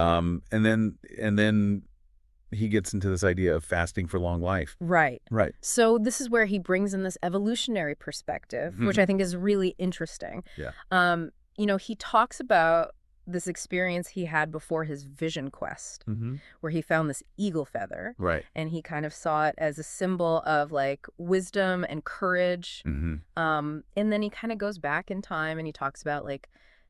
And then he gets into this idea of fasting for long life. Right. Right. So this is where he brings in this evolutionary perspective, which I think is really interesting. Yeah. He talks about this experience he had before his vision quest, where he found this eagle feather. Right. And he kind of saw it as a symbol of like wisdom and courage. And then he kind of goes back in time and he talks about like,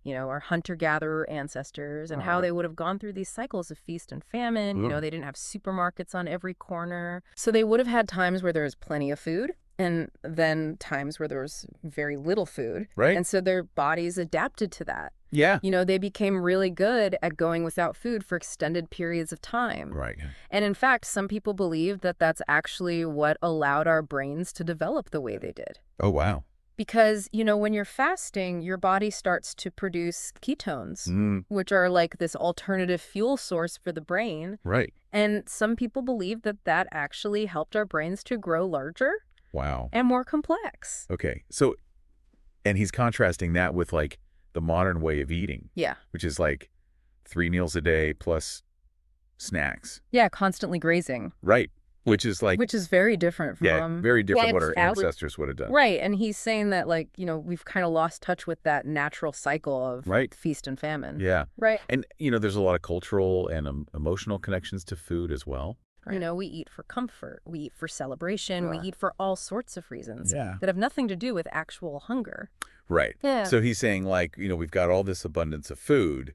our hunter-gatherer ancestors and how they would have gone through these cycles of feast and famine. They didn't have supermarkets on every corner. So they would have had times where there was plenty of food and then times where there was very little food. Right. And so their bodies adapted to that. Yeah. They became really good at going without food for extended periods of time. Right. And in fact, some people believe that that's actually what allowed our brains to develop the way they did. Oh, wow. Because, when you're fasting, your body starts to produce ketones, which are like this alternative fuel source for the brain. Right. And some people believe that that actually helped our brains to grow larger. Wow. And more complex. Okay. So, and he's contrasting that with like the modern way of eating. Yeah. Which is like 3 meals a day plus snacks. Yeah, constantly grazing. Right. Which is very different from... very different what our ancestors would have done. Right. And he's saying that like, we've kind of lost touch with that natural cycle of feast and famine. Yeah. Right. And, there's a lot of cultural and emotional connections to food as well. Right. We eat for comfort. We eat for celebration. We eat for all sorts of reasons that have nothing to do with actual hunger. Right. Yeah. So he's saying like, we've got all this abundance of food,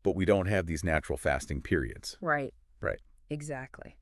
but we don't have these natural fasting periods. Right. Right. Exactly.